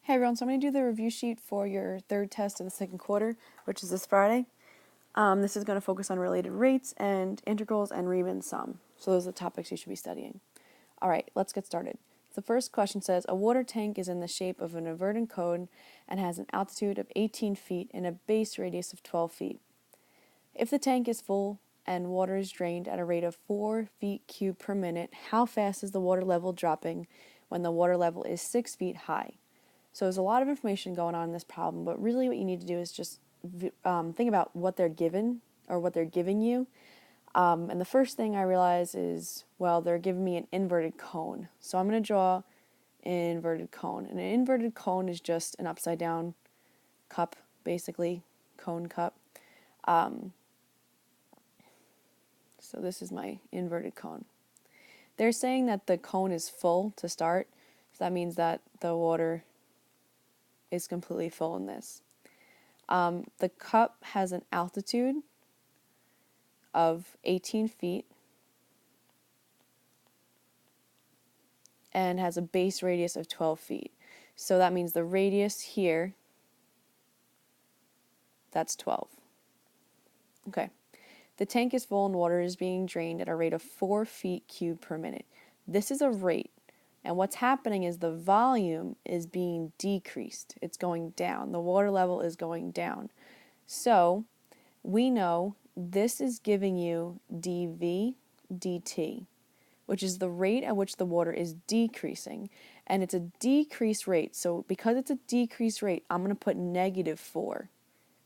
Hey everyone, so I'm going to do the review sheet for your third test of the second quarter, which is this Friday. This is going to focus on related rates and integrals and Riemann sum. So those are the topics you should be studying. All right, let's get started. The first question says, a water tank is in the shape of an inverted cone and has an altitude of 18 feet and a base radius of 12 feet. If the tank is full and water is drained at a rate of 4 feet cubed per minute, how fast is the water level dropping when the water level is 6 feet high? So there's a lot of information going on in this problem, but really what you need to do is just think about what they're given or what they're giving you. And the first thing I realize is, well, they're giving me an inverted cone. So I'm going to draw an inverted cone. And an inverted cone is just an upside down cup, basically, cone cup. So this is my inverted cone. They're saying that the cone is full to start. So that means that the water is completely full in this. The cup has an altitude of 18 feet and has a base radius of 12 feet. So that means the radius here, that's 12. Okay. The tank is full and water is being drained at a rate of 4 feet cubed per minute. This is a rate. And what's happening is the volume is being decreased. It's going down. The water level is going down. So we know this is giving you dV dt, which is the rate at which the water is decreasing. And it's a decreased rate. So because it's a decreased rate, I'm going to put negative 4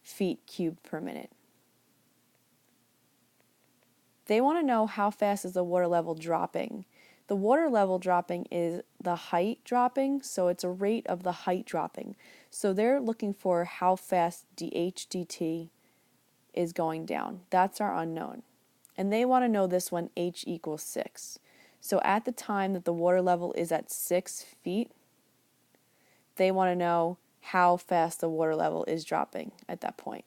feet cubed per minute. They want to know how fast is the water level dropping. The water level dropping is the height dropping, so it's a rate of the height dropping. So they're looking for how fast dH dt is going down. That's our unknown. And they want to know this when h equals 6. So at the time that the water level is at 6 feet, they want to know how fast the water level is dropping at that point.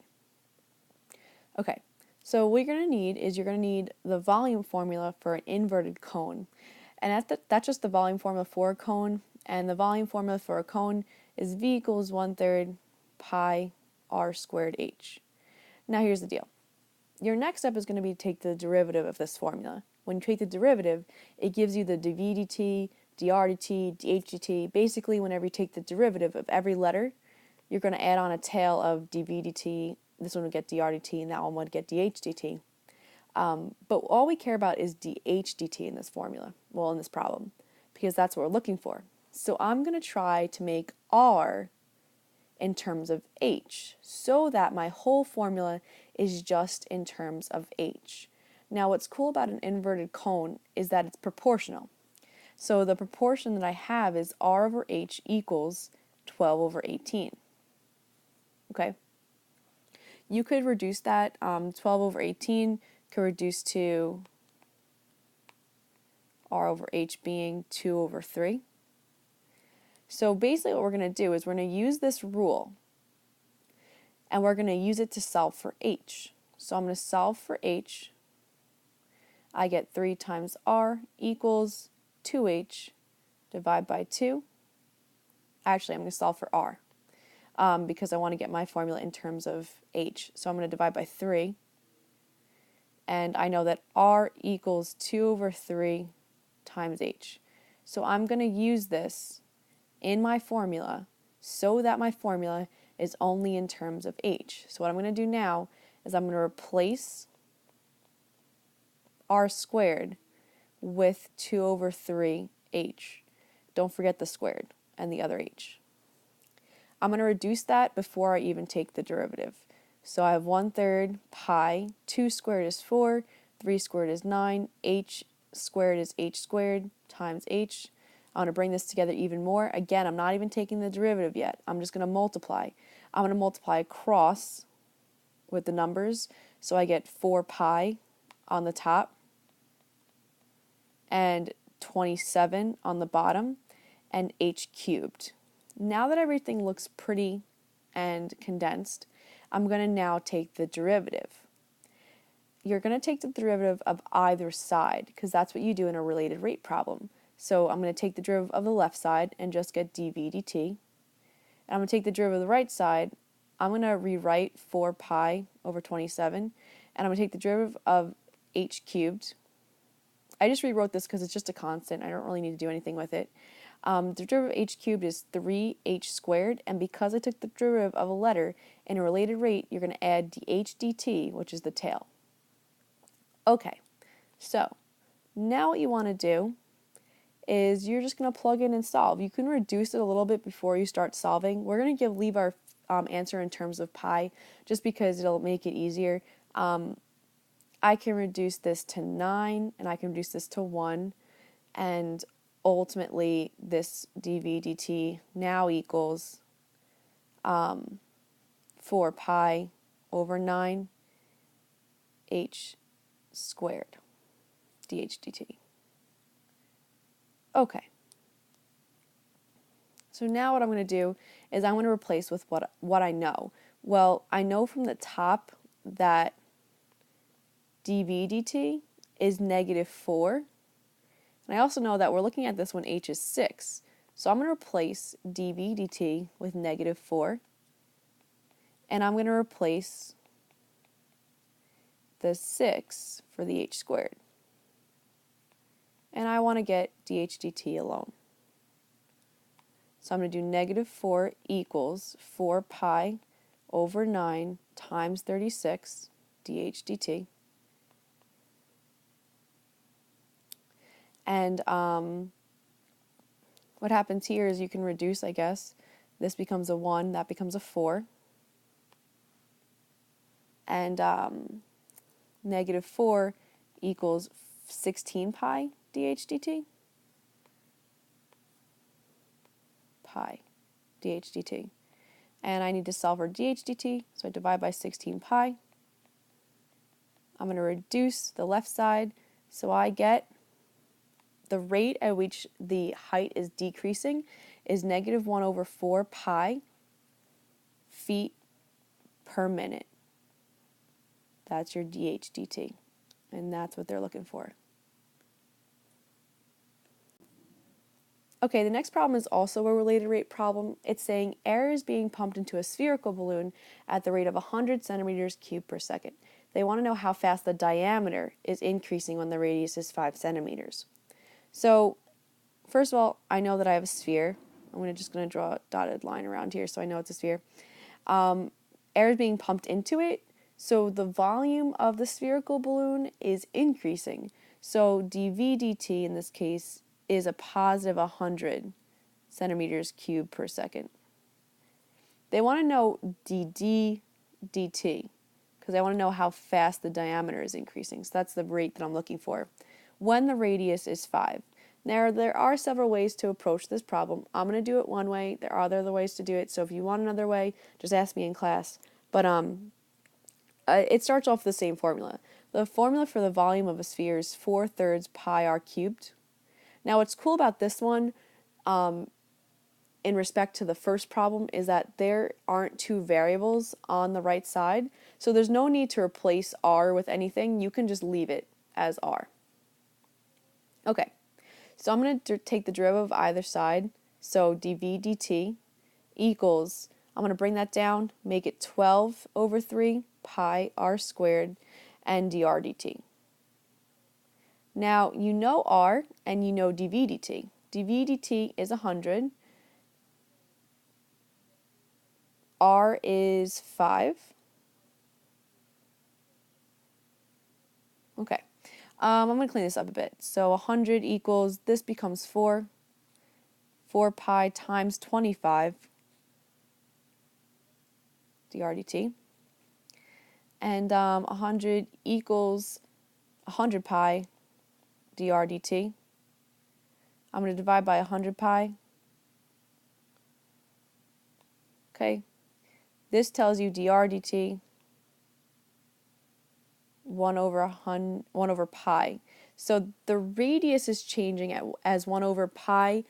Okay, so what you're going to need is you're going to need the volume formula for an inverted cone. And that's just the volume formula for a cone. And the volume formula for a cone is V equals 1/3 pi r squared h. Now here's the deal. Your next step is going to be to take the derivative of this formula. When you take the derivative, it gives you the dv dt, dr dt, dh dt. Basically, whenever you take the derivative of every letter, you're going to add on a tail of dv dt. This one would get dr dt, and that one would get dh dt. But all we care about is dh dt in this formula, well, in this problem, because that's what we're looking for. So I'm going to try to make r in terms of h, so that my whole formula is just in terms of h. Now what's cool about an inverted cone is that it's proportional. So the proportion that I have is r over h equals 12 over 18. Okay? You could reduce that, 12 over 18 could reduce to r over h being 2 over 3. So basically what we're going to do is we're going to use this rule and we're going to use it to solve for h. So I'm going to solve for h. I get 3 times r equals 2h divided by 2. Actually, I'm going to solve for r because I want to get my formula in terms of h. So I'm going to divide by 3. And I know that r equals 2 over 3 times h. So I'm going to use this in my formula so that my formula is only in terms of h. So what I'm going to do now is I'm going to replace r squared with 2 over 3 h. Don't forget the squared and the other h. I'm going to reduce that before I even take the derivative. So I have 1/3 pi, 2 squared is 4, 3 squared is 9, h squared is h squared times h. I'm going to bring this together even more. Again, I'm not even taking the derivative yet. I'm just going to multiply. I'm going to multiply across with the numbers. So I get 4 pi on the top and 27 on the bottom and h cubed. Now that everything looks pretty and condensed, I'm going to now take the derivative. You're going to take the derivative of either side because that's what you do in a related rate problem. So I'm going to take the derivative of the left side and just get dv dt. and I'm going to take the derivative of the right side. I'm going to rewrite 4 pi over 27, and I'm going to take the derivative of h cubed. I just rewrote this because it's just a constant. I don't really need to do anything with it. The derivative of h cubed is 3h squared, and because I took the derivative of a letter in a related rate, you're going to add dh dt, which is the tail. Okay, so now what you want to do is you're just going to plug in and solve. You can reduce it a little bit before you start solving. We're going to leave our answer in terms of pi just because it'll make it easier. I can reduce this to 9, and I can reduce this to 1, and ultimately this dv dt now equals 4 pi over 9 h squared dh dt. Okay. So now what I'm going to do is I'm going to replace with what I know. Well, I know from the top that dv dt is -4. And I also know that we're looking at this when h is 6. So I'm going to replace dv dt with -4. And I'm going to replace the 6 for the h squared. And I want to get dh dt alone. So I'm going to do -4 equals 4 pi over 9 times 36 dh dt. And what happens here is you can reduce, I guess. This becomes a 1, that becomes a 4. And -4 equals 16 pi dh dt. Pi dh dt. And I need to solve for dh dt, so I divide by 16 pi. I'm going to reduce the left side, so I get the rate at which the height is decreasing is -1 over 4 pi feet per minute. That's your dh dt, and that's what they're looking for. Okay, the next problem is also a related rate problem. It's saying air is being pumped into a spherical balloon at the rate of 100 centimeters cubed per second. They want to know how fast the diameter is increasing when the radius is 5 centimeters. So, first of all, I know that I have a sphere. I'm just going to draw a dotted line around here so I know it's a sphere. Air is being pumped into it, so the volume of the spherical balloon is increasing. So dv dt in this case is a positive 100 centimeters cubed per second. They want to know dd dt because they want to know how fast the diameter is increasing. So that's the rate that I'm looking for when the radius is 5. Now, there are several ways to approach this problem. I'm going to do it one way. There are other ways to do it. So if you want another way, just ask me in class. But it starts off with the same formula. The formula for the volume of a sphere is 4/3 pi r cubed. Now, what's cool about this one, in respect to the first problem, is that there aren't two variables on the right side. So there's no need to replace r with anything. You can just leave it as r. Okay. So I'm going to take the derivative of either side. So dv dt equals, I'm going to bring that down, make it 12 over 3 pi r squared and dr dt. Now, you know r and you know dv dt. dv dt is 100. R is 5. Okay. I'm going to clean this up a bit. So 100 equals, this becomes 4 pi times 25 dr dt. And 100 equals 100 pi dr dt. I'm going to divide by 100 pi. Okay. This tells you dr dt 1 over pi. So the radius is changing as 1 over pi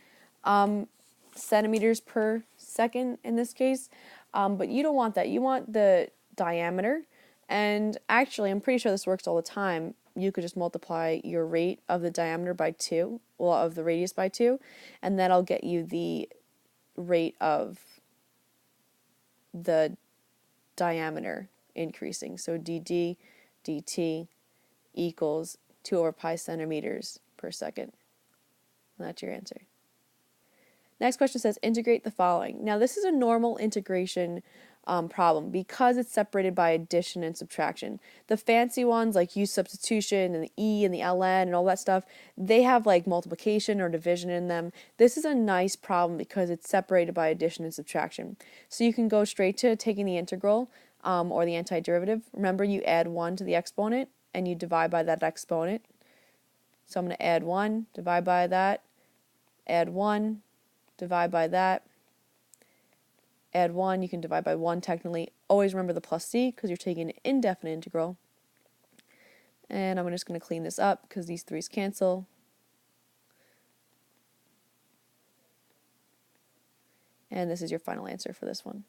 centimeters per second in this case. But you don't want that. You want the diameter. And actually, I'm pretty sure this works all the time. You could just multiply your rate of the diameter by 2, well, of the radius by 2, and that'll get you the rate of the diameter increasing. So dd dt equals 2 over pi centimeters per second. And that's your answer. Next question says integrate the following. Now this is a normal integration problem because it's separated by addition and subtraction. The fancy ones like U-Substitution and the E and the ln and all that stuff, they have like multiplication or division in them. This is a nice problem because it's separated by addition and subtraction. So you can go straight to taking the integral or the antiderivative. Remember, you add 1 to the exponent and you divide by that exponent. So I'm going to add 1, divide by that, add 1, divide by that, add 1, you can divide by 1 technically. Always remember the plus c because you're taking an indefinite integral. And I'm just going to clean this up because these 3's cancel. And this is your final answer for this one.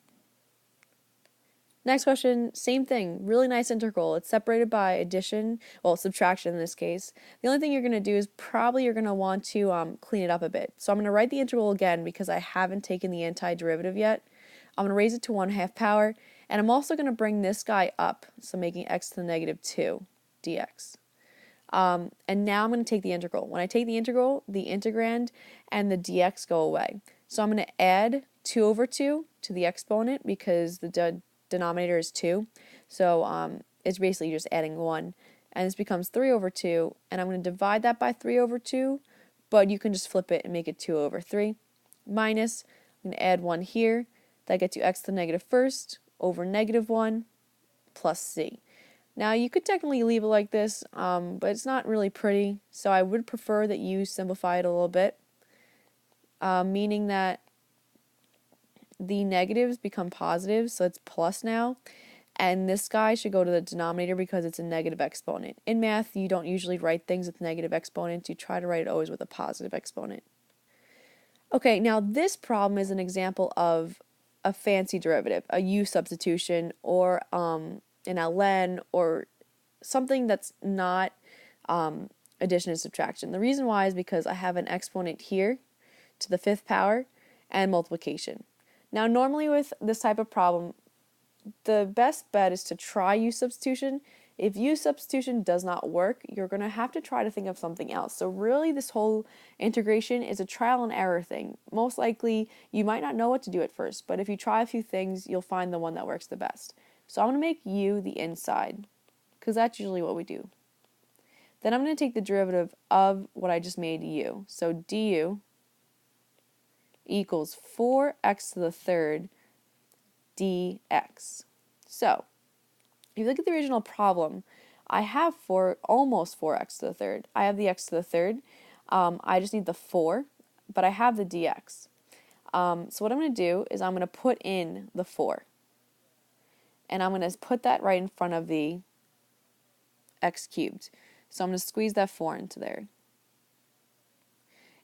Next question, same thing, really nice integral. It's separated by addition, well, subtraction in this case. The only thing you're going to do is probably you're going to want to clean it up a bit. So I'm going to write the integral again because I haven't taken the antiderivative yet. I'm going to raise it to 1/2 power, and I'm also going to bring this guy up, so making x to the negative 2 dx. And now I'm going to take the integral. When I take the integral, the integrand and the dx go away. So I'm going to add 2 over 2 to the exponent because the denominator is 2. So it's basically just adding 1. And this becomes 3 over 2. And I'm going to divide that by 3 over 2. But you can just flip it and make it 2 over 3. Minus, I'm going to add 1 here. That gets you x to the negative first over negative 1 plus c. Now you could technically leave it like this, but it's not really pretty. So I would prefer that you simplify it a little bit. Meaning that the negatives become positives, so it's plus now. And this guy should go to the denominator because it's a negative exponent. In math, you don't usually write things with negative exponents. You try to write it always with a positive exponent. Okay, now this problem is an example of a fancy derivative, a U-substitution, or an ln, or something that's not addition and subtraction. The reason why is because I have an exponent here to the 5th power and multiplication. Now normally with this type of problem, the best bet is to try U-substitution. If U-substitution does not work, you're going to have to try to think of something else. So really this whole integration is a trial and error thing. Most likely you might not know what to do at first, but if you try a few things, you'll find the one that works the best. So I'm going to make U the inside because that's usually what we do. Then I'm going to take the derivative of what I just made U. So du equals 4x to the 3rd dx. So if you look at the original problem, I have almost 4x to the 3rd. I have the x to the 3rd. I just need the 4, but I have the dx. So what I'm going to do is I'm going to put in the 4. And I'm going to put that right in front of the x cubed. So I'm going to squeeze that 4 into there.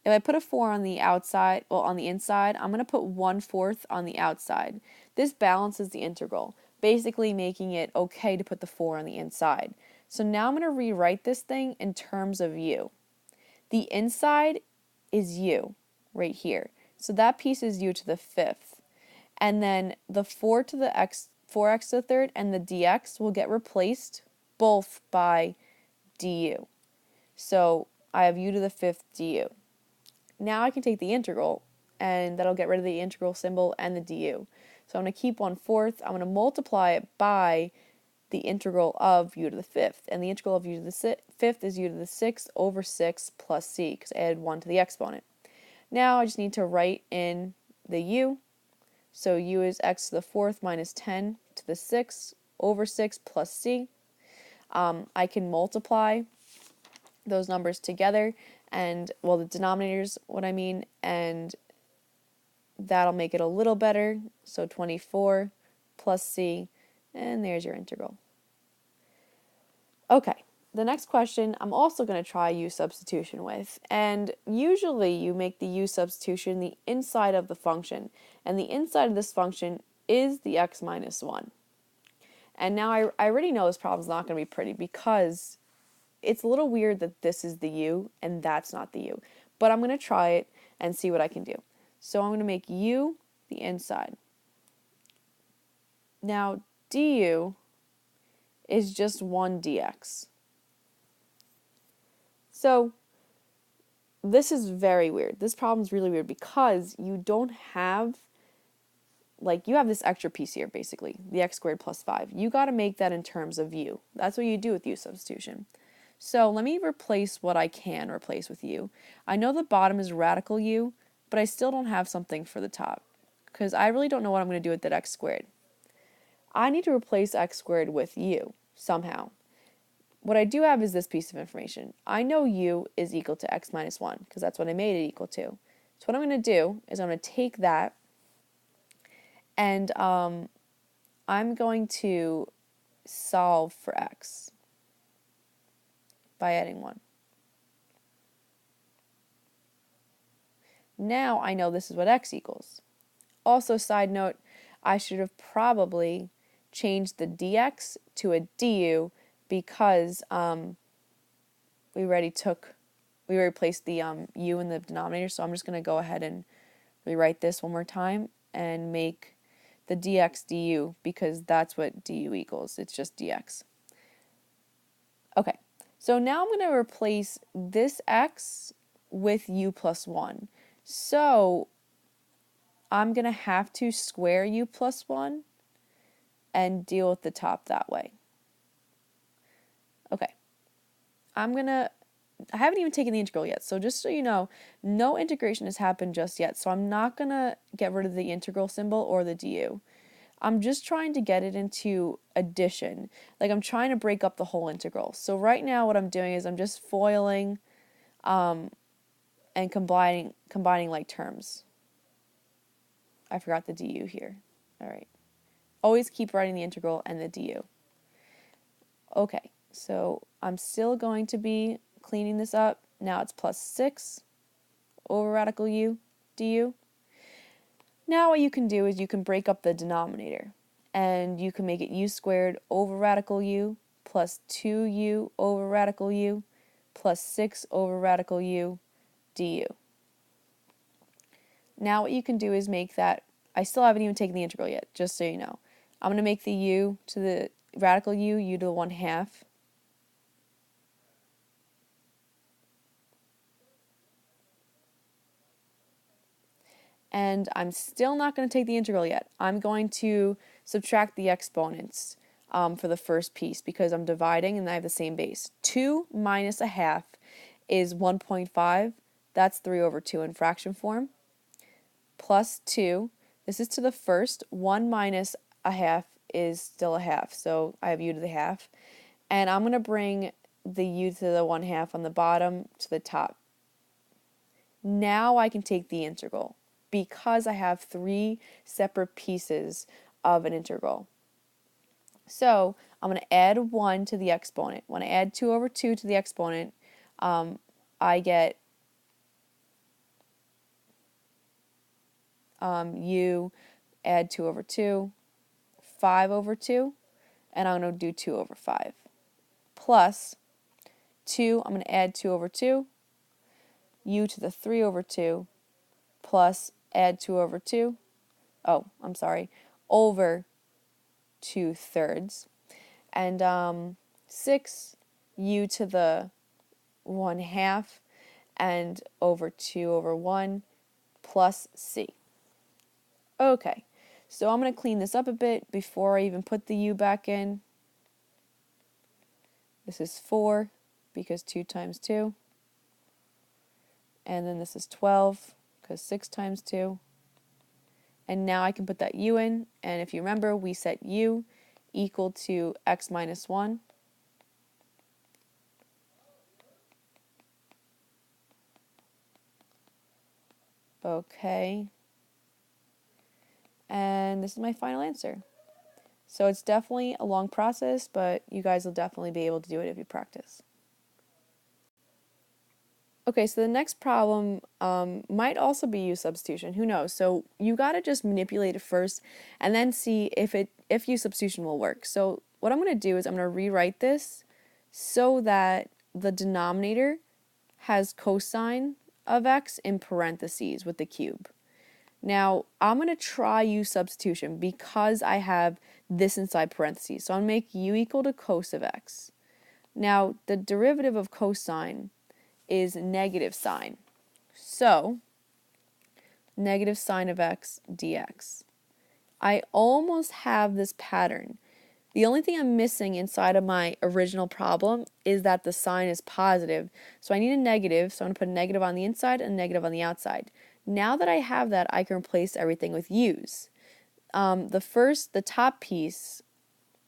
If I put a 4 on the outside, well, on the inside, I'm going to put 1/4 on the outside. This balances the integral, basically making it okay to put the 4 on the inside. So now I'm going to rewrite this thing in terms of U. The inside is U right here. So that piece is U to the 5th. And then the 4 to the x, 4x to the 3rd and the dx will get replaced both by du. So I have U to the 5th du. Now I can take the integral, and that'll get rid of the integral symbol and the du. So I'm going to keep 1/4. I'm going to multiply it by the integral of u to the 5th. And the integral of u to the 5th is u to the 6th over 6 plus c, because I added 1 to the exponent. Now I just need to write in the u. So u is x to the 4th minus 10 to the 6th over 6 plus c. I can multiply those numbers together, and, well, the denominators, what I mean, and that'll make it a little better. So 24 plus c, and there's your integral. Okay, the next question I'm also going to try U-substitution with, and usually you make the U-substitution the inside of the function, and the inside of this function is the x minus 1. And now I already know this problem's not going to be pretty because it's a little weird that this is the u and that's not the u. But I'm going to try it and see what I can do. So I'm going to make u the inside. Now, du is just 1 dx. So this is very weird. This problem is really weird because you don't have, like, you have this extra piece here, basically, the x squared plus 5. You got to make that in terms of u. That's what you do with U-substitution. So let me replace what I can replace with u. I know the bottom is radical u, but I still don't have something for the top because I really don't know what I'm going to do with that x squared. I need to replace x squared with u somehow. What I do have is this piece of information. I know u is equal to x minus 1 because that's what I made it equal to. So what I'm going to do is I'm going to take that and I'm going to solve for x by adding 1. Now I know this is what x equals. Also, side note, I should have probably changed the dx to a du because we already replaced the u in the denominator, so I'm just going to go ahead and rewrite this one more time and make the dx du because that's what du equals. It's just dx. Okay, so now I'm going to replace this x with u plus 1. So I'm going to have to square u plus 1 and deal with the top that way. Okay, I haven't even taken the integral yet, so just so you know, no integration has happened just yet, so I'm not going to get rid of the integral symbol or the du. I'm just trying to get it into addition. Like, I'm trying to break up the whole integral. So right now what I'm doing is I'm just foiling and combining like terms. I forgot the du here. All right. Always keep writing the integral and the du. Okay, so I'm still going to be cleaning this up. Now it's plus 6 over radical u du. Now what you can do is you can break up the denominator, and you can make it u squared over radical u plus 2u over radical u plus 6 over radical u du. Now what you can do is make that, I still haven't even taken the integral yet, just so you know. I'm going to make the u to the radical u to the 1/2. And I'm still not going to take the integral yet. I'm going to subtract the exponents for the first piece because I'm dividing and I have the same base. 2 minus 1/2 is 1.5. That's 3 over 2 in fraction form. Plus 2. This is to the first. 1 minus 1/2 is still 1/2. So I have u to the 1/2. And I'm going to bring the u to the 1/2 on the bottom to the top. Now I can take the integral, because I have 3 separate pieces of an integral. So I'm going to add 1 to the exponent. When I add 2 over 2 to the exponent, I get u, add 2 over 2, 5 over 2, and I'm going to do 2 over 5. Plus 2, I'm going to add 2 over 2, u to the 3 over 2, plus add 2 over 2, over 2/3, and 6 u to the 1/2, and over 2 over 1, plus c. Okay, so I'm going to clean this up a bit before I even put the u back in. This is 4, because 2 times 2, and then this is 12, because 6 times 2. And now I can put that u in, and if you remember, we set u equal to x minus 1. Okay. And this is my final answer. So it's definitely a long process, but you guys will definitely be able to do it if you practice. Okay, so the next problem might also be U-substitution. Who knows? So you got to just manipulate it first and then see if U-substitution will work. So what I'm going to do is I'm going to rewrite this so that the denominator has cosine of x in parentheses with the cube. Now, I'm going to try U substitution because I have this inside parentheses. So I'm going to make U equal to cos of x. Now, the derivative of cosine is negative sine. So, negative sine of x dx. I almost have this pattern. The only thing I'm missing inside of my original problem is that the sign is positive. So I need a negative, so I'm going to put a negative on the inside and a negative on the outside. Now that I have that, I can replace everything with u's. The top piece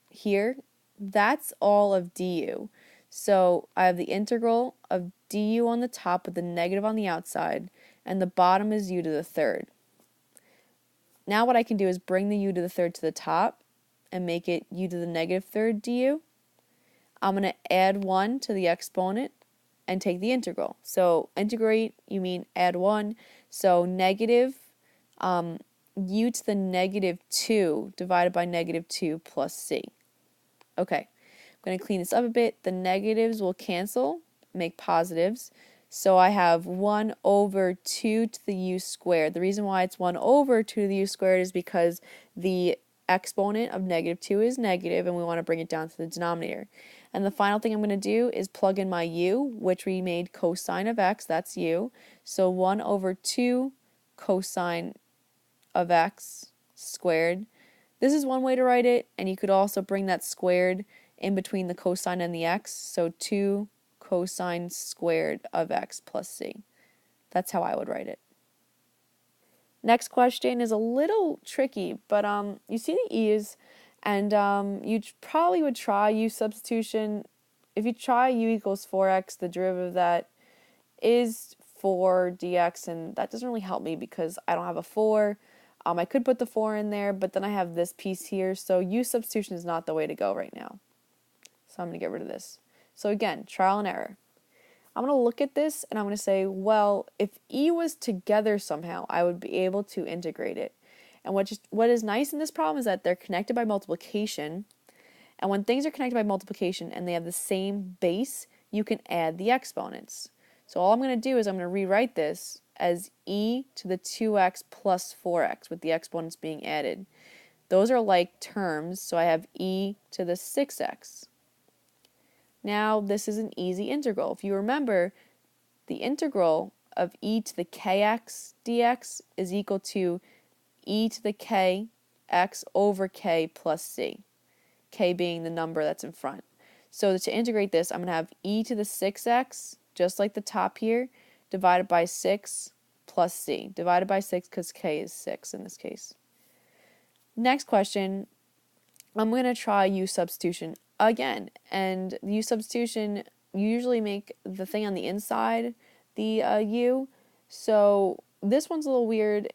here, that's all of du. So I have the integral of du on the top with the negative on the outside, and the bottom is u to the third. Now what I can do is bring the u to the third to the top and make it u to the negative third du. I'm going to add 1 to the exponent and take the integral. So integrate, you mean add 1. So negative u to the negative 2 divided by negative 2 plus c. Okay, I'm going to clean this up a bit. The negatives will cancel, make positives. So I have 1 over 2 to the u squared. The reason why it's 1 over 2 to the u squared is because the exponent of negative 2 is negative, and we want to bring it down to the denominator. And the final thing I'm going to do is plug in my u, which we made cosine of x, that's u. So 1 over 2 cosine of x squared. This is one way to write it, and you could also bring that squared in between the cosine and the x, so 2 cosine squared of x plus c. That's how I would write it. Next question is a little tricky, but you see the e's, and you probably would try u substitution. If you try u equals 4x, the derivative of that is 4 dx, and that doesn't really help me because I don't have a 4. I could put the 4 in there, but then I have this piece here, so u substitution is not the way to go right now. So I'm going to get rid of this. So again, trial and error. I'm going to look at this and I'm going to say, well, if e was together somehow, I would be able to integrate it. And what is nice in this problem is that they're connected by multiplication. And when things are connected by multiplication and they have the same base, you can add the exponents. So all I'm going to do is I'm going to rewrite this as e to the 2x plus 4x with the exponents being added. Those are like terms, so I have e to the 6x. Now this is an easy integral. If you remember, the integral of e to the kx dx is equal to e to the kx over k plus c, k being the number that's in front. So to integrate this, I'm going to have e to the 6x, just like the top here, divided by 6 plus c, divided by 6 because k is 6 in this case. Next question, I'm going to try u substitution again, and u substitution, you usually make the thing on the inside the u, so this one's a little weird.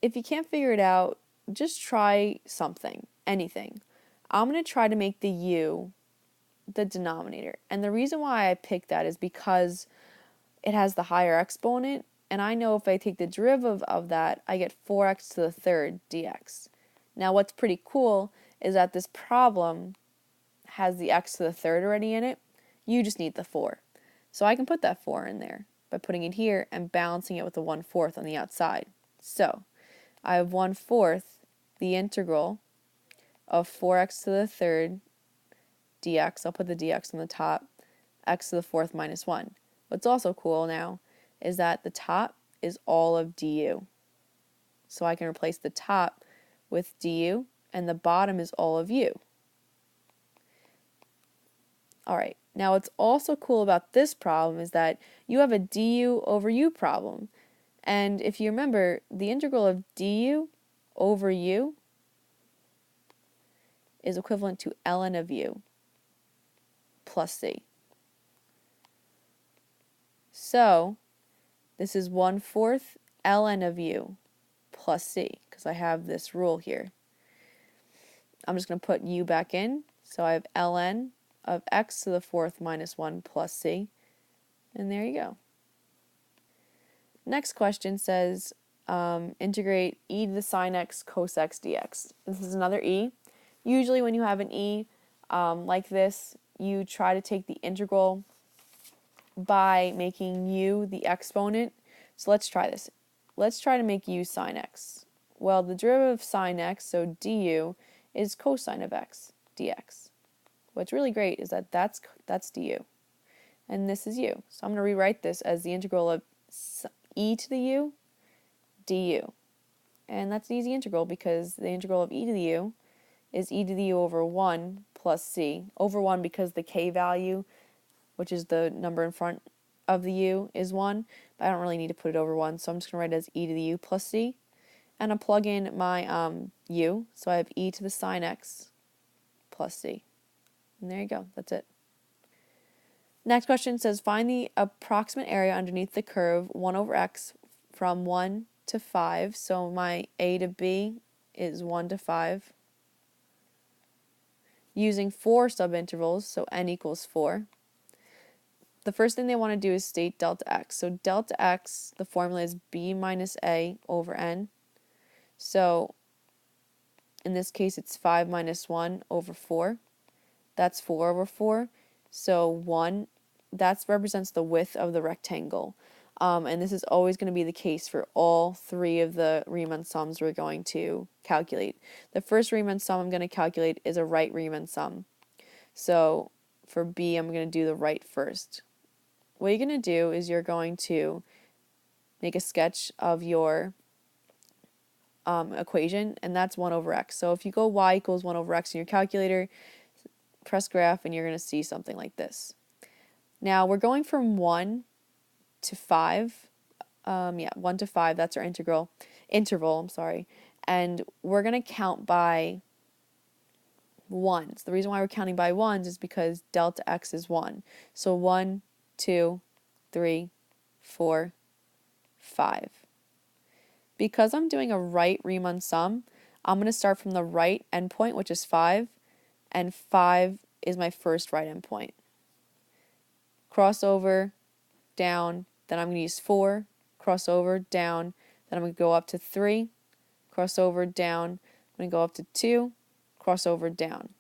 If you can't figure it out, just try something, anything. I'm going to try to make the u the denominator, and the reason why I picked that is because it has the higher exponent, and I know if I take the derivative of that, I get 4x to the third dx. Now what's pretty cool is that this problem has the x to the third already in it. You just need the 4. So I can put that 4 in there by putting it here and balancing it with the 1/4 on the outside. So I have 1/4 the integral of 4x to the third dx. I'll put the dx on the top, x to the 4th minus 1. What's also cool now is that the top is all of du. So I can replace the top with du, and the bottom is all of u. Alright, now what's also cool about this problem is that you have a du over u problem. And if you remember, the integral of du over u is equivalent to ln of u plus c. So this is 1/4 ln of u plus c, because I have this rule here. I'm just going to put u back in, so I have ln of x to the 4th minus 1 plus c, and there you go. Next question says integrate e to the sine x cos x dx. This is another e. Usually when you have an e like this, you try to take the integral by making u the exponent. So let's try this. let's try to make u sine x. Well, the derivative of sine x, so du, is cosine of x, dx. What's really great is that that's du, and this is u. So I'm going to rewrite this as the integral of e to the u du. And that's an easy integral because the integral of e to the u is e to the u over 1 plus c. Over 1 because the k value, which is the number in front of the u, is 1. But I don't really need to put it over 1, so I'm just going to write it as e to the u plus c. And I'll plug in my u, so I have e to the sine x plus c. And there you go, that's it. Next question says, find the approximate area underneath the curve 1 over x from 1 to 5. So my a to b is 1 to 5. Using 4 subintervals, so n equals 4. The first thing they want to do is state delta x. So delta x, the formula is b minus a over n. So in this case, it's 5 minus 1 over 4. That's 4 over 4. So 1, that represents the width of the rectangle. And this is always going to be the case for all 3 of the Riemann sums we're going to calculate. The first Riemann sum I'm going to calculate is a right Riemann sum. So for b, I'm going to do the right first. What you're going to do is you're going to make a sketch of your equation, and that's 1 over x. So if you go y equals 1 over x in your calculator, press graph, and you're going to see something like this. Now we're going from 1 to 5. 1 to 5, that's our interval, and we're going to count by ones. The reason why we're counting by ones is because delta x is 1. So 1, 2, 3, 4, 5. Because I'm doing a right Riemann sum, I'm going to start from the right endpoint, which is 5, and 5 is my first right endpoint. Cross over, down, then I'm going to use 4, cross over, down, then I'm going to go up to 3, cross over, down, I'm going to go up to 2, cross over, down.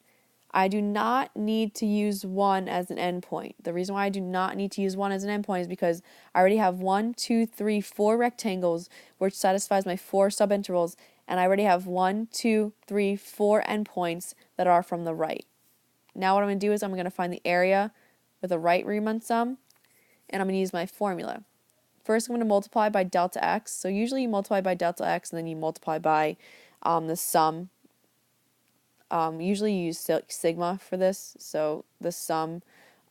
I do not need to use 1 as an endpoint. The reason why I do not need to use 1 as an endpoint is because I already have 1, 2, 3, 4 rectangles, which satisfies my 4 subintervals, and I already have 1, 2, 3, 4 endpoints that are from the right. Now what I'm going to do is I'm going to find the area with a right Riemann sum, and I'm going to use my formula. First, I'm going to multiply by delta x. So usually you multiply by delta x, and then you multiply by the sum. Usually you use sigma for this, so the sum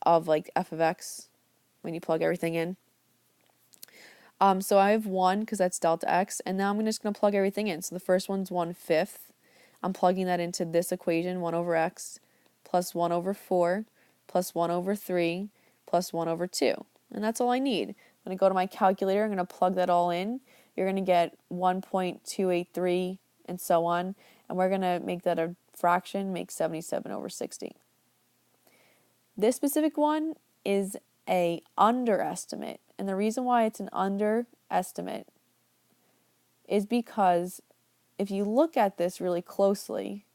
of like f of x when you plug everything in. So I have 1 because that's delta x, and now I'm just going to plug everything in. So the first one's 1/5. I'm plugging that into this equation, 1 over x, plus 1 over 4, plus 1 over 3, plus 1 over 2. And that's all I need. I'm going to go to my calculator, I'm going to plug that all in. You're going to get 1.283 and so on, and we're going to make that a fraction, make 77 over 60. This specific one is a underestimate, and the reason why it's an underestimate is because if you look at this really closely,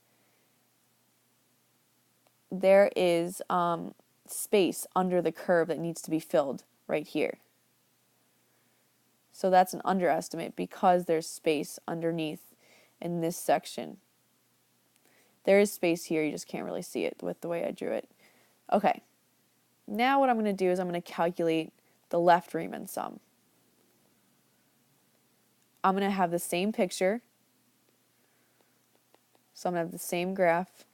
there is space under the curve that needs to be filled right here. So that's an underestimate because there's space underneath in this section. There is space here, you just can't really see it with the way I drew it. Okay, now what I'm going to do is I'm going to calculate the left Riemann sum. I'm going to have the same picture, so I'm going to have the same graph.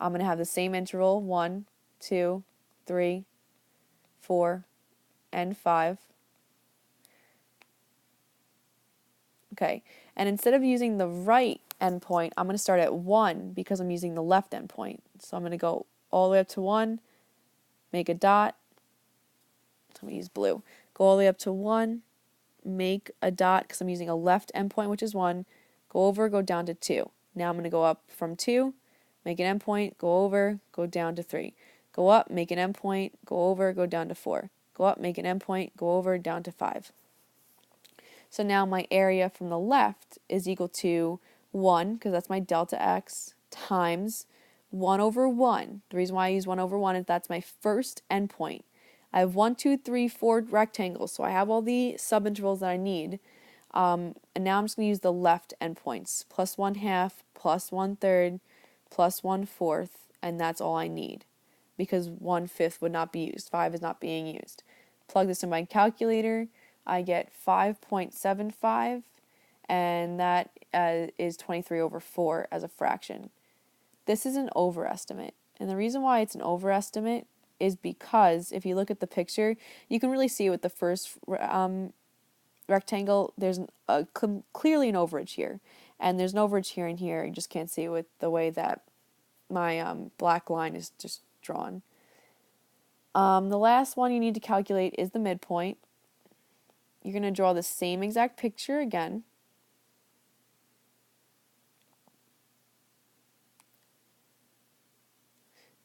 I'm going to have the same interval, 1, 2, 3, 4, and 5. Okay, and instead of using the right endpoint, I'm going to start at 1 because I'm using the left endpoint. So I'm going to go all the way up to 1, make a dot. I'm going to use blue. Go all the way up to 1, make a dot because I'm using a left endpoint, which is 1. Go over, go down to 2. Now I'm going to go up from 2, make an endpoint, go over, go down to 3. Go up, make an endpoint, go over, go down to 4. Go up, make an endpoint, go over, down to 5. So now my area from the left is equal to 1, because that's my delta x, times 1 over 1. The reason why I use 1 over 1 is that's my first endpoint. I have 1, 2, 3, 4 rectangles, so I have all the subintervals that I need. And now I'm just going to use the left endpoints, plus 1/2, plus 1/3, plus 1/4, and that's all I need, because 1/5 would not be used. 5 is not being used. Plug this in my calculator. I get 5.75, and that is 23/4 as a fraction. This is an overestimate, and the reason why it's an overestimate is because if you look at the picture, you can really see it with the first rectangle. There's clearly an overage here, and there's an overage here and here. You just can't see it with the way that my black line is just drawn. The last one you need to calculate is the midpoint. You're going to draw the same exact picture again.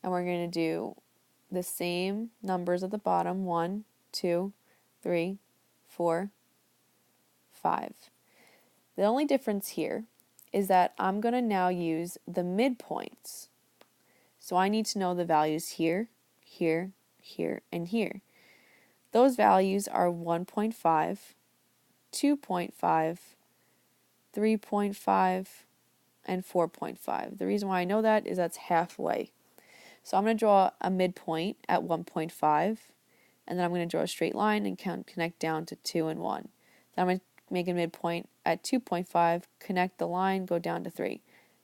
And we're going to do the same numbers at the bottom, 1, 2, 3, 4, 5. The only difference here is that I'm going to now use the midpoints. So I need to know the values here, here, here, and here. Those values are 1.5, 2.5, 3.5, and 4.5. The reason why I know that is that's halfway. So I'm going to draw a midpoint at 1.5, and then I'm going to draw a straight line and connect down to 2 and 1. Then I'm going to make a midpoint at 2.5, connect the line, go down to 3.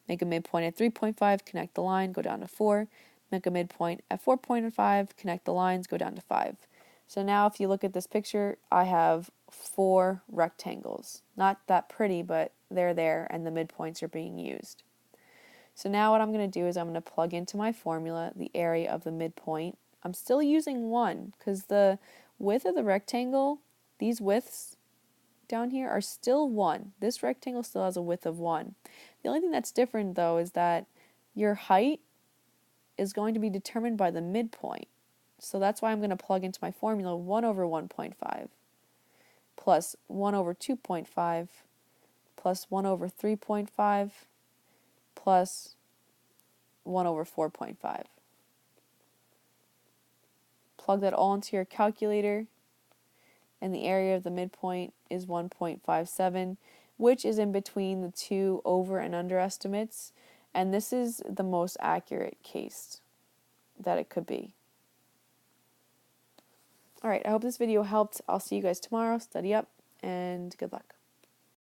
Make a midpoint at 3.5, connect the line, go down to 4. Make a midpoint at 4.5, connect the lines, go down to 5. So now if you look at this picture, I have 4 rectangles. Not that pretty, but they're there, and the midpoints are being used. So now what I'm going to do is I'm going to plug into my formula the area of the midpoint. I'm still using 1 because the width of the rectangle, these widths down here are still 1. This rectangle still has a width of 1. The only thing that's different though is that your height is going to be determined by the midpoint. So that's why I'm going to plug into my formula 1 over 1.5 plus 1 over 2.5 plus 1 over 3.5 plus 1 over 4.5. Plug that all into your calculator, and the area of the midpoint is 1.57, which is in between the two over and under estimates, and this is the most accurate case that it could be. Alright, I hope this video helped. I'll see you guys tomorrow. Study up, and good luck.